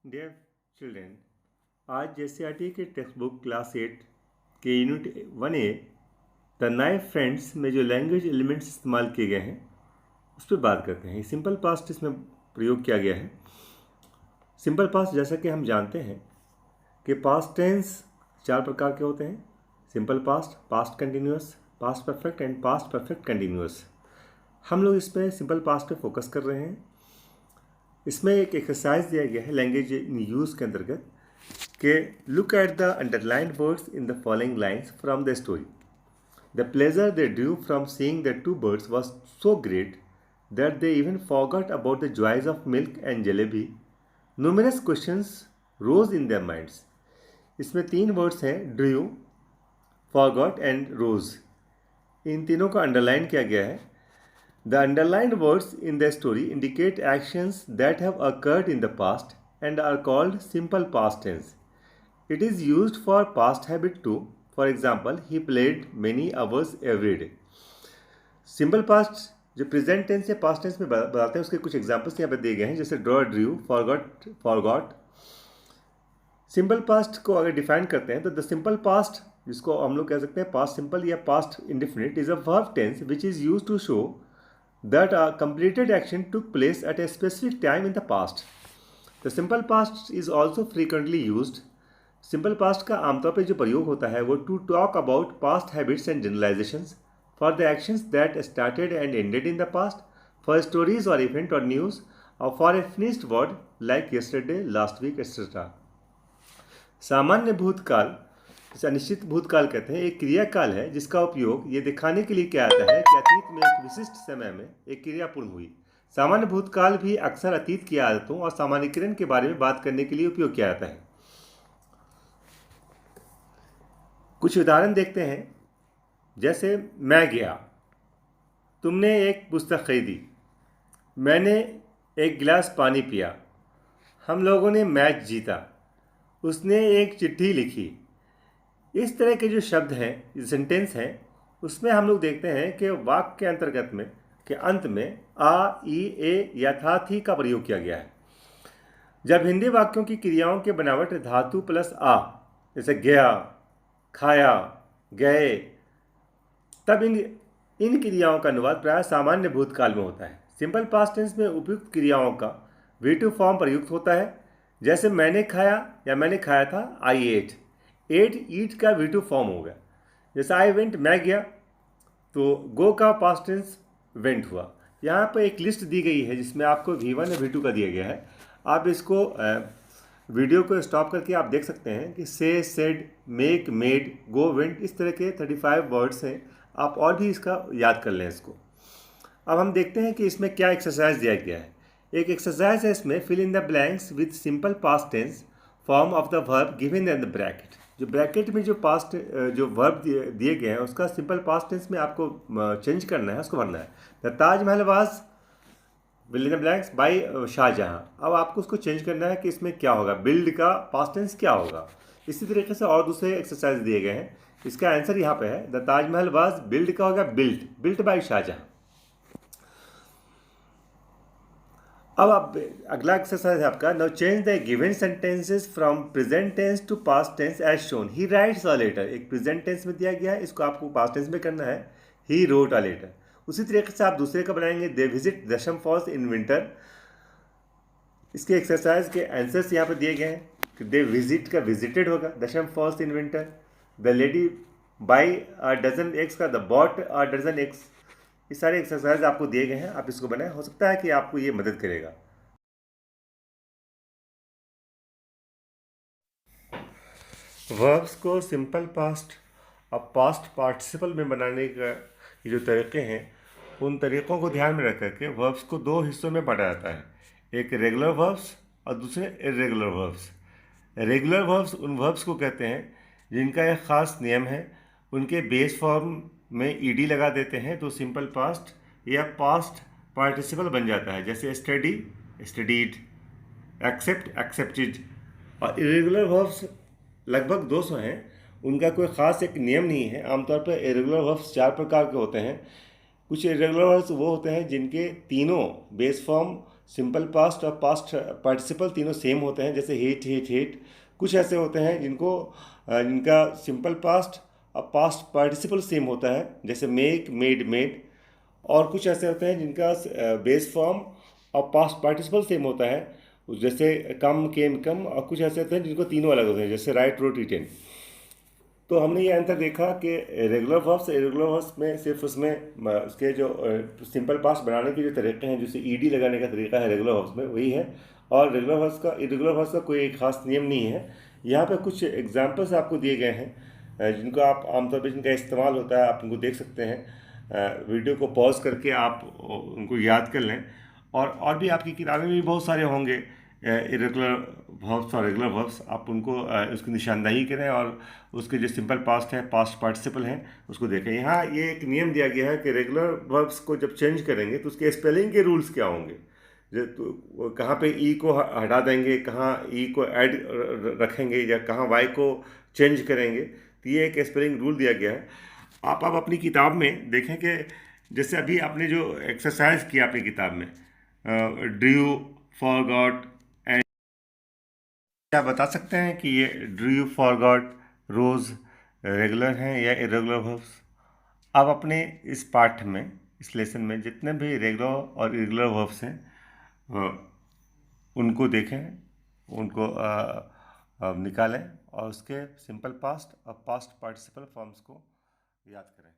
Dear children, आज JCRT के text book class 8 के unit 1A the knife friends में जो लैंग्वेज एलिमेंट्स इस्तेमाल किए गए हैं उस पर बात करते हैं। सिंपल पास्ट इसमें प्रयोग किया गया है। सिंपल पास्ट जैसा कि हम जानते हैं कि पास्ट टेंस 4 प्रकार के होते हैं: simple past, past continuous, past perfect and past perfect continuous. हम लोग इस पर सिंपल पास्ट पे फोकस कर रहे हैं। इसमें एक एक्सरसाइज दिया गया है लैंग्वेज इन यूज़ के अंतर्गत कि look at the underlined words in the following lines from the story. The pleasure they drew from seeing the two birds was so great that they even forgot about the joys of milk and jalebi. Numerous questions rose in their minds. इसमें 3 words हैं: drew, forgot and rose. इन तीनों को underline किया गया है। The underlined words in the story indicate actions that have occurred in the past and are called simple past tense. It is used for past habit too. For example, he played many hours every day. Simple past जो present tense या past tense में बताते हैं उसके कुछ examples यहाँ पे दिए गए हैं, जैसे draw, Drew, forgot. Simple past को अगर डिफाइन करते हैं तो द सिंपल पास्ट, जिसको हम लोग कह सकते हैं पास्ट सिंपल या past indefinite, is a verb tense which is used to show that a completed action took place at a specific time in the past. The simple past is also frequently used. Simple past का आमतौर पर जो प्रयोग होता है वो to talk about past habits and generalizations, for the actions that started and ended in the past, for stories or event or news, or for a finished word like yesterday, last week, etc. सामान्य भूतकाल, इसे अनिश्चित भूतकाल कहते हैं, एक क्रियाकाल है जिसका उपयोग ये दिखाने के लिए किया जाता है कि अतीत में एक विशिष्ट समय में एक क्रिया पूर्ण हुई। सामान्य भूतकाल भी अक्सर अतीत की आदतों और सामान्यीकरण के बारे में बात करने के लिए उपयोग किया जाता है। कुछ उदाहरण देखते हैं, जैसे मैं गया, तुमने एक पुस्तक खरीदी, मैंने एक गिलास पानी पिया, हम लोगों ने मैच जीता, उसने एक चिट्ठी लिखी। इस तरह के जो शब्द हैं, सेंटेंस हैं, उसमें हम लोग देखते हैं कि वाक्य के अंतर्गत में के अंत में आ, ई, ए या था, थी का प्रयोग किया गया है। जब हिंदी वाक्यों की क्रियाओं के बनावट धातु प्लस आ, जैसे गया, खाया, गए, तब इन क्रियाओं का अनुवाद प्राय सामान्य भूतकाल में होता है। सिंपल पास्ट टेंस में उपयुक्त क्रियाओं का V2 फॉर्म प्रयुक्त होता है, जैसे मैंने खाया या मैंने खाया था, आई एट। ईट का V2 फॉर्म हो गया। जैसे आई वेंट, मैं गया, तो गो का पास्ट टेंस वेंट हुआ। यहाँ पर एक लिस्ट दी गई है जिसमें आपको V1 और V2 का दिया गया है। आप इसको वीडियो को स्टॉप करके आप देख सकते हैं कि से, सेड, मेक, मेड, गो, वेंट, इस तरह के 35 वर्ड्स हैं। आप और भी इसका याद कर लें इसको। अब हम देखते हैं कि इसमें क्या एक्सरसाइज दिया गया है। एक एक्सरसाइज है इसमें, fill in the blanks with simple past tense form of the verb given in the bracket. जो ब्रैकेट में जो पास्ट जो वर्ब दिए गए हैं उसका सिंपल पास्ट टेंस में आपको चेंज करना है, उसको भरना है। The Taj Mahal was fill in the blanks by Shahjahan. अब आपको उसको चेंज करना है कि इसमें क्या होगा, बिल्ड का पास्ट टेंस क्या होगा। इसी तरीके से और दूसरे एक्सरसाइज दिए गए हैं। इसका आंसर यहाँ पे है, द ताजमहल वाज बिल्ड का होगा बिल्ट बाय शाहजहां। अब आप अगला एक्सरसाइज है आपका, now change the given sentences from present tense to past tense as shown. He writes a letter, एक प्रेजेंट टेंस में दिया गया है, इसको आपको पास्ट टेंस में करना है, ही रोट अ लेटर। उसी तरीके से आप दूसरे का बनाएंगे, दे विजिट दशम फॉल्स इन विंटर। इसके एक्सरसाइज के आंसर्स यहाँ पर दिए गए हैं कि दे विजिट का विजिटेड होगा, Dassam falls in winter. The lady buy a dozen eggs का the bought a dozen eggs. ये सारे एक्सरसाइज आपको दिए गए हैं, आप इसको बनाएं, हो सकता है कि आपको ये मदद करेगा। वर्ब्स को सिंपल पास्ट और पास्ट पार्टिसिपल में बनाने का ये जो तरीके हैं, उन तरीक़ों को ध्यान में रख करके वर्ब्स को 2 हिस्सों में बांटा जाता है, एक रेगुलर वर्ब्स और दूसरे इर्रेगुलर वर्ब्स। रेगुलर वर्ब्स उन वर्ब्स को कहते हैं जिनका एक ख़ास नियम है, उनके बेस फॉर्म में ईडी लगा देते हैं तो सिंपल पास्ट या पास्ट पार्टिसिपल बन जाता है, जैसे स्टडी, स्टडीड, एक्सेप्ट, एक्सेप्टेड। और इरेगुलर वर्ब्स लगभग 200 हैं, उनका कोई ख़ास एक नियम नहीं है। आमतौर पर इरेगुलर वर्ब्स 4 प्रकार के होते हैं। कुछ इरेगुलर वर्ब्स वो होते हैं जिनके तीनों बेस फॉर्म सिंपल पास्ट और पास्ट पार्टिसिपल तीनों सेम होते हैं, जैसे हेट हेट हेट। कुछ ऐसे होते हैं जिनका सिंपल पास्ट और पास्ट पार्टिसिपल सेम होता है, जैसे मेक मेड मेड। और कुछ ऐसे होते हैं जिनका बेस फॉर्म और पास्ट पार्टिसिपल सेम होता है, जैसे कम केम कम। और कुछ ऐसे होते हैं जिनको तीनों अलग होते हैं, जैसे राइट रोट रिटेन। तो हमने ये अंतर देखा कि रेगुलर वर्ब्स इरेगुलर वर्ब्स में सिर्फ उसके जो सिंपल पास्ट बनाने के जो तरीके हैं, जैसे ईडी लगाने का तरीका है रेगुलर वर्ब्स में, वही है। और रेगुलर वर्ब्स का इरेगुलर वर्ब्स का कोई एक खास नियम नहीं है। यहाँ पे कुछ एग्जांपल्स आपको दिए गए हैं, जिनको आप आमतौर पर जिनका इस्तेमाल होता है, आप उनको देख सकते हैं। वीडियो को पॉज करके आप उनको याद कर लें। और भी आपकी किताबें भी बहुत सारे होंगे इरेगुलर वर्ब्स और रेगुलर वर्ब्स। आप उनको उसकी निशानदाही करें और उसके जो सिंपल पास्ट है, पास्ट पार्टिसिपल हैं, उसको देखें। यहाँ ये एक नियम दिया गया है कि रेगुलर वर्ब्स को जब चेंज करेंगे तो उसके स्पेलिंग के रूल्स क्या होंगे। तो कहाँ पे ई को हटा देंगे, कहाँ ई को ऐड रखेंगे, या कहाँ वाई को चेंज करेंगे। तो ये एक स्पेलिंग रूल दिया गया है। आप अपनी किताब में देखें कि जैसे अभी आपने जो एक्सरसाइज किया अपनी किताब में, डू यू फॉरगॉट, क्या बता सकते हैं कि ये do you forgot rose regular हैं या इरेगुलर वर्ब्स। अब अपने इस पाठ में, इस लेसन में जितने भी रेगुलर और इरेगुलर वर्ब्स हैं, उनको देखें, उनको निकालें और उसके सिंपल पास्ट और पास्ट पार्टिसिपल फॉर्म्स को याद करें।